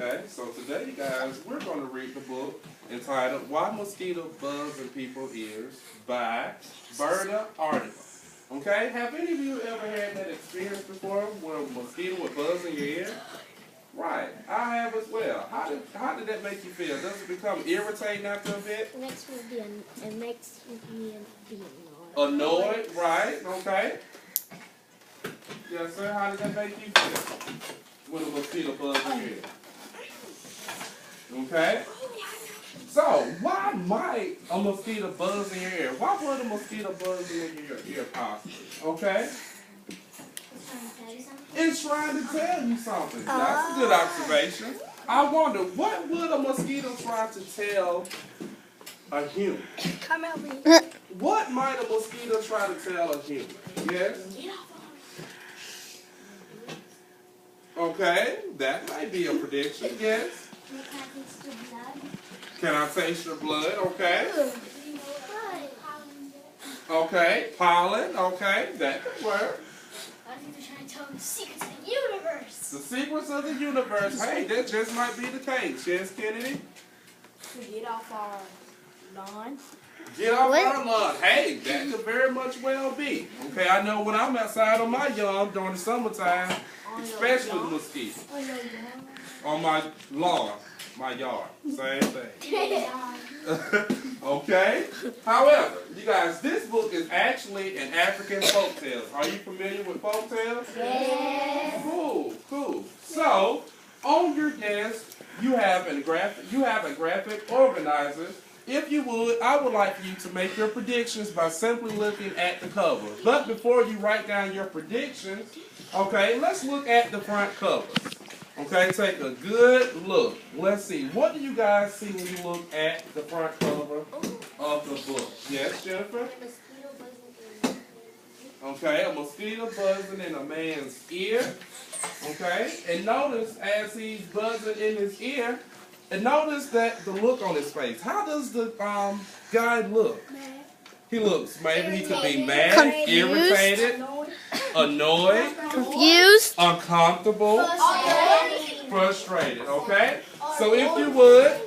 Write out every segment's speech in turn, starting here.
Okay, so today, you guys, we're going to read the book entitled Why Mosquitoes Buzz in People's Ears by Berta Article. Okay, have any of you ever had that experience before where a mosquito would buzz in your ear? Right, I have as well. How did that make you feel? Does it become irritating after a bit? It makes me be annoyed. Annoyed, right, okay. Yes, sir, how did that make you feel when a mosquito buzzes in your ear? Okay? So, why might a mosquito buzz in your ear? Why would a mosquito buzz in your ear possibly? Okay? It's trying to tell you something. That's a good observation. I wonder, what would a mosquito try to tell a human? Come out me. What might a mosquito try to tell a human? Yes? Okay, that might be a prediction, yes. Can I taste your blood? Okay. Okay, pollen, okay, that could work. I think they're trying to tell me the secrets of the universe. The secrets of the universe, hey, that just might be the case, yes, Kennedy? Get off our lawn. Get off our lawn. Hey, that could very much well be. Okay, I know when I'm outside on my yard during the summertime, especially with mosquitoes. On my lawn, my yard, same thing. Okay? However, you guys, this book is actually an African folktale. Are you familiar with folktales? Yes. Cool, cool. So, on your desk, you have a graphic organizer. If you would, I would like for you to make your predictions by simply looking at the cover. But before you write down your predictions, okay, let's look at the front cover. Okay, take a good look. Let's see. What do you guys see when you look at the front cover of the book? Yes, Jennifer? Okay, a mosquito buzzing in a man's ear. Okay, and notice as he's buzzing in his ear, and notice that the look on his face. How does the guy look? He looks, maybe he could be mad, confused, irritated, annoyed, confused, uncomfortable, frustrated, okay? So if you would,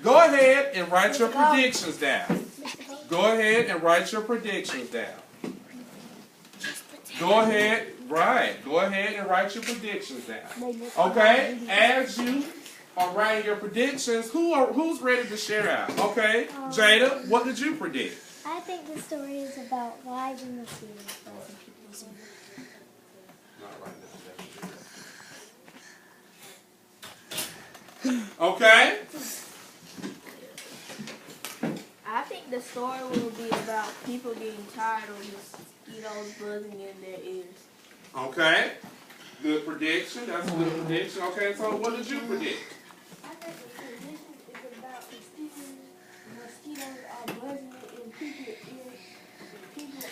go ahead and write your predictions down. Go ahead and write your predictions down. Go ahead, go ahead and write your predictions down. Okay? As you are writing your predictions, who's ready to share out? Okay? Jada, what did you predict? I think the story is about why the mosquitoes buzz in people's ears. Okay? I think the story will be about people getting tired of mosquitoes buzzing in their ears. Okay. Good prediction. That's a good prediction. Okay, so what did you predict? I think the prediction is about mosquitoes are buzzing in people's ears. People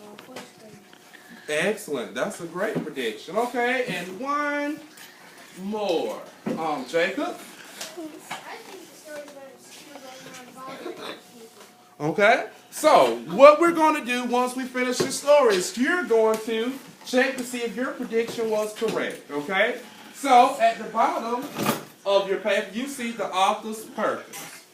are frustrated. Excellent. That's a great prediction. Okay, and one more. Jacob? I think the story is about mosquitoes bothering people. Okay. So, what we're going to do once we finish the story is you're going to check to see if your prediction was correct. Okay? So, at the bottom of your paper, you see the author's purpose.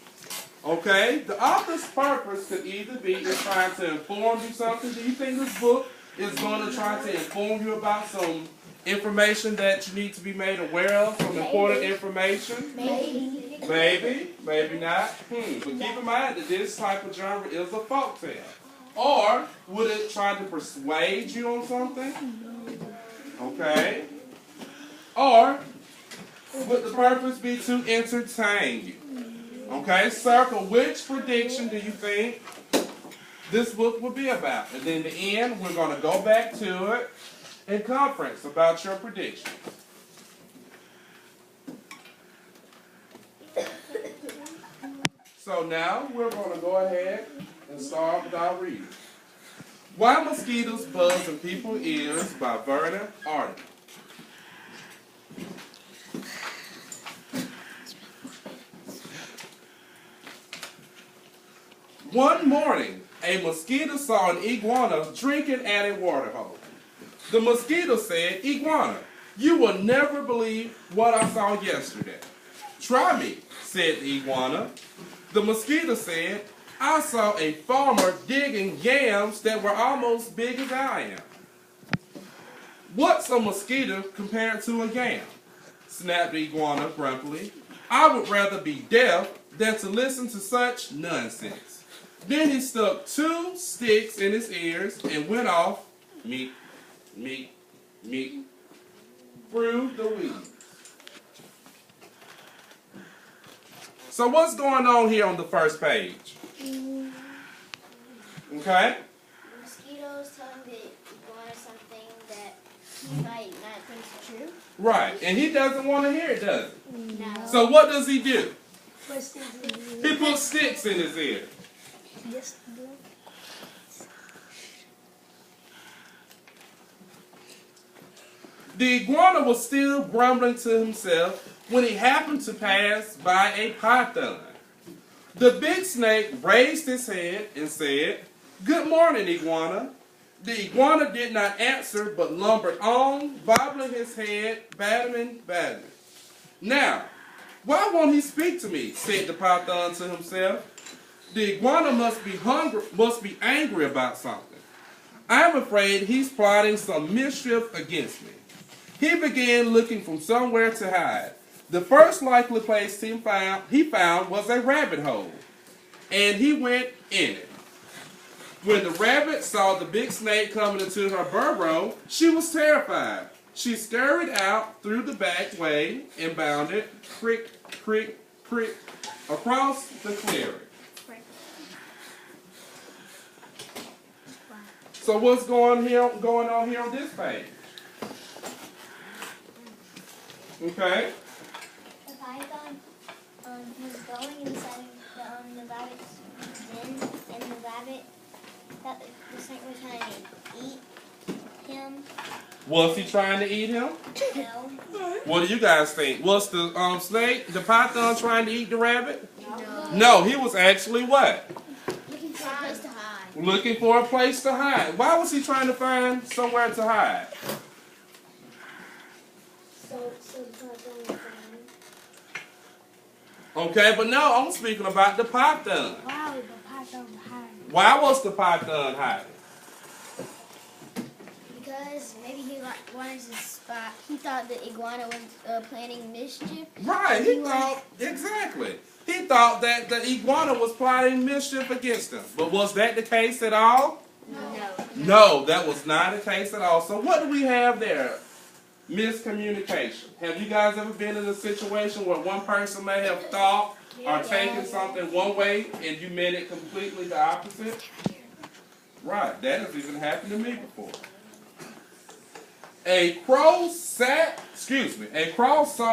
Okay? The author's purpose could either be just trying to inform you something. Do you think this book is going to try to inform you about some information that you need to be made aware of, some important information? Maybe. Maybe, maybe not. But keep in mind that this type of genre is a folktale. Or would it try to persuade you on something? Okay. Or would the purpose be to entertain you? Okay, circle which prediction do you think this book will be about. And then in the end, we're going to go back to it in conference about your predictions. So now we're going to go ahead and start with our reading. Why Mosquitoes Buzz in People's Ears by Berta Article. One morning, a mosquito saw an iguana drinking at a water hole. The mosquito said, "Iguana, You will never believe what I saw yesterday. Try me, said the iguana. The mosquito said, I saw a farmer digging yams that were almost big as I am. What's a mosquito compared to a yam? Snapped the iguana grumpily. I would rather be deaf than to listen to such nonsense. Then he stuck 2 sticks in his ears and went off, meek, meek, meek, through the weeds. So what's going on here on the first page? Okay? Mosquitoes telling the iguana something that he might not think is true. Right, and he doesn't want to hear it, does he? No. So what does he do? What's this? He puts sticks in his ear. Yes, bro. The iguana was still grumbling to himself when he happened to pass by a python. The big snake raised his head and said, Good morning, iguana. The iguana did not answer but lumbered on, bobbling his head, battering. Now, why won't he speak to me? Said the python to himself. The iguana must be angry about something. I'm afraid he's plotting some mischief against me. He began looking for somewhere to hide. The first likely place he found was a rabbit hole, and he went in it. When the rabbit saw the big snake coming into her burrow, she was terrified. She scurried out through the back way and bounded, crick, crick, crick, across the clearing. So what's going on here on this page? Okay. The python was going inside the rabbit's den, and the rabbit thought the snake was trying to eat him. Was he trying to eat him? No. What do you guys think? Was the snake, the python, trying to eat the rabbit? No. No, he was actually what? Looking for a place to hide. Looking for a place to hide. Why was he trying to find somewhere to hide? So the python was fine. Okay, but no, I'm speaking about the python. Why was the python hiding? Why was the python hiding? Because maybe he wanted to spot. He thought the iguana was planning mischief. Right, he thought, exactly. He thought that the iguana was plotting mischief against him. But was that the case at all? No. No, that was not the case at all. So what do we have there? Miscommunication. Have you guys ever been in a situation where one person may have thought or taken something one way and you meant it completely the opposite? Right, that has even happened to me before. A crow saw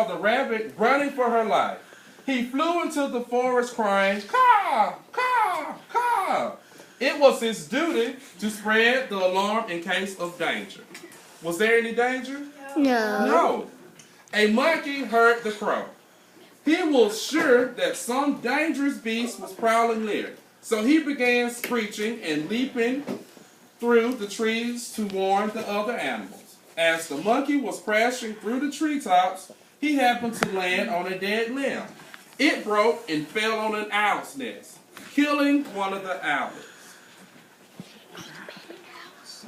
the rabbit running for her life. He flew into the forest crying, caw, caw, caw. It was his duty to spread the alarm in case of danger. Was there any danger? No. A monkey heard the crow. He was sure that some dangerous beast was prowling near. So he began screeching and leaping through the trees to warn the other animals. As the monkey was crashing through the treetops, he happened to land on a dead limb. It broke and fell on an owl's nest, killing one of the owlets.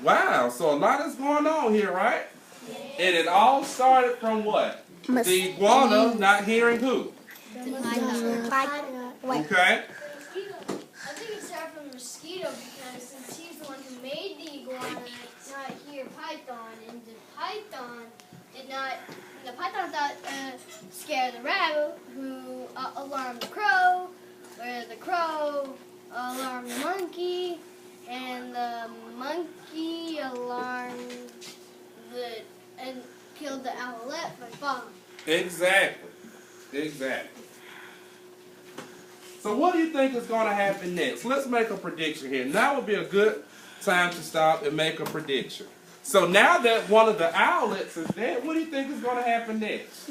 Wow, so a lot is going on here, right? And it all started from what? The iguana not hearing who? Python. Okay? I think it started from the mosquito because since he's the one who made the iguana not hear python, and the python thought scare the rabbit, who alarmed the crow, where the crow alarmed the monkey, and the monkey alarmed and killed the owlet by falling. Exactly. So what do you think is going to happen next? Let's make a prediction here. Now would be a good time to stop and make a prediction. So now that one of the owlets is dead, what do you think is going to happen next?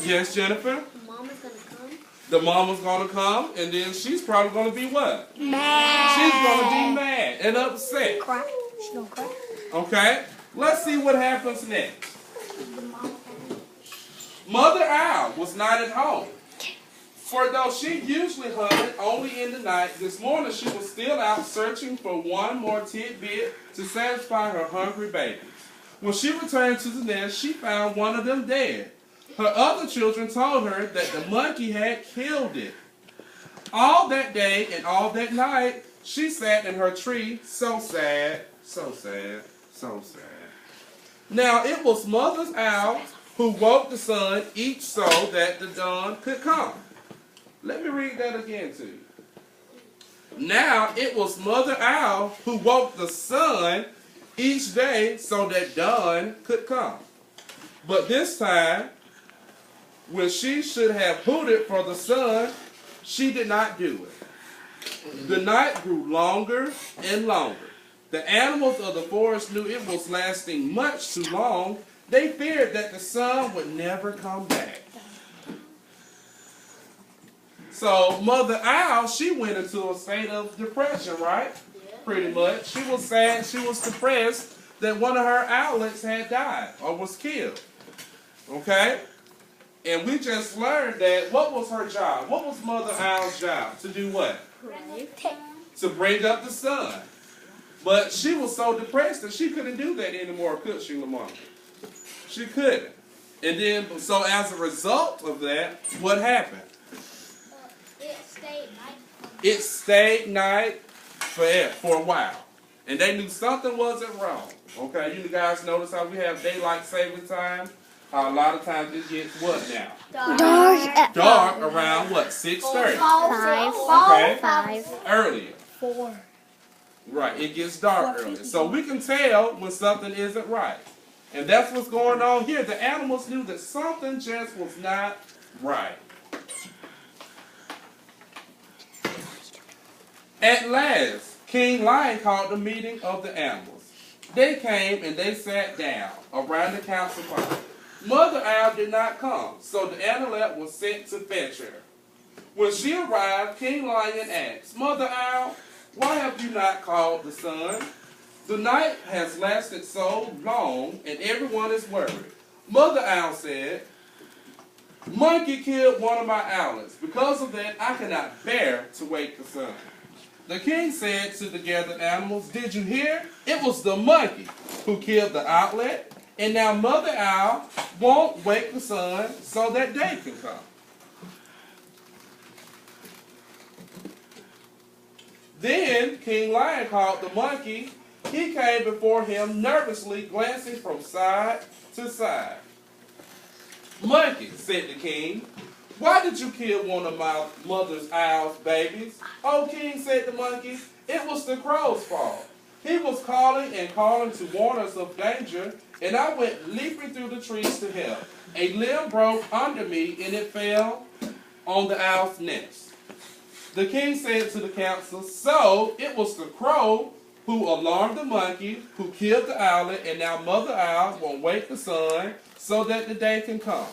Yes, Jennifer? Mama's gonna come. The mama's going to come, and then she's probably going to be what? Mad. She's going to be mad and upset. Cry. She gonna cry. Okay? Let's see what happens next. Mother Owl was not at home. For though she usually hunted only in the night, this morning she was still out searching for one more tidbit to satisfy her hungry babies. When she returned to the nest, she found one of them dead. Her other children told her that the monkey had killed it. All that day and all that night, she sat in her tree, so sad, so sad, so sad. Now it was Mother Owl who woke the sun each so that the dawn could come. Let me read that again to you. Now it was Mother Owl who woke the sun each day so that dawn could come. But this time, when she should have hooted for the sun, she did not do it. The night grew longer and longer. The animals of the forest knew it was lasting much too long. They feared that the sun would never come back. So Mother Owl, she went into a state of depression, right? Pretty much. She was sad, she was depressed that one of her owlets had died or was killed. Okay? And we just learned that, what was her job? What was Mother Owl's job? To do what? To bring up the sun. But she was so depressed that she couldn't do that anymore, could she, Lamont? She couldn't. And then, so as a result of that, what happened? It stayed night for a while. And they knew something wasn't wrong. Okay, you guys notice how we have daylight saving time? How a lot of times it gets what now? Dark around what? 6:30? 5. Okay. 5. Earlier. 4. Right, it gets dark earlier. So we can tell when something isn't right. And that's what's going on here. The animals knew that something just was not right. At last, King Lion called a meeting of the animals. They came and they sat down around the council fire. Mother Owl did not come, so the Anilet was sent to fetch her. When she arrived, King Lion asked, Mother Owl, why have you not called the sun? The night has lasted so long and everyone is worried. Mother Owl said, Monkey killed one of my owlets. Because of that, I cannot bear to wake the sun. The king said to the gathered animals, did you hear? It was the monkey who killed the owlet, and now Mother Owl won't wake the sun so that day can come. Then King Lion called the monkey. He came before him nervously, glancing from side to side. Monkey, said the king, why did you kill one of my mother's owl's babies? Oh, king, said the monkey, it was the crow's fault. He was calling and calling to warn us of danger, and I went leaping through the trees to help. A limb broke under me, and it fell on the owl's nest. The king said to the council, so it was the crow who alarmed the monkey, who killed the owlet, and now Mother Owl won't wake the sun so that the day can come.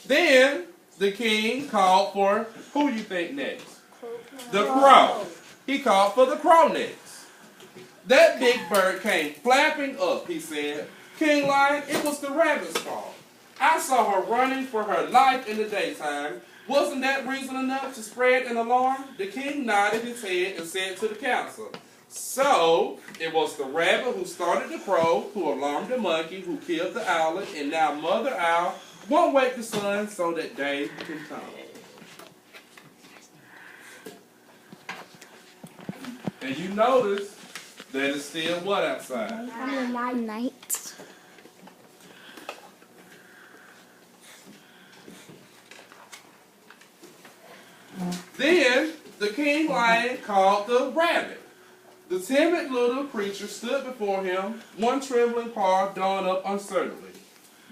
Then the king called for, who you think next? The crow. He called for the crow next. That big bird came flapping up, he said. King Lion, it was the rabbit's fault. I saw her running for her life in the daytime. Wasn't that reason enough to spread an alarm? The king nodded his head and said to the council, so it was the rabbit who started the crow, who alarmed the monkey, who killed the owlet, and now Mother Owl won't wake the sun so that day can come. And you notice that it's still what outside? Night. Then the king lion called the rabbit. The timid little creature stood before him, one trembling paw drawn up uncertainly.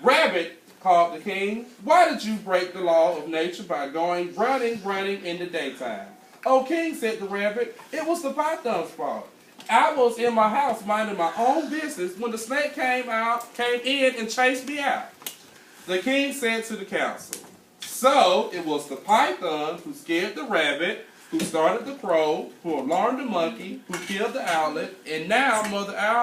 Rabbit, called the king, why did you break the law of nature by going running in the daytime? Oh, king, said the rabbit, it was the python's fault. I was in my house minding my own business when the snake came in and chased me out. The king said to the council, so it was the python who scared the rabbit, who started the crow, who alarmed the monkey, who killed the owlet, and now Mother Owl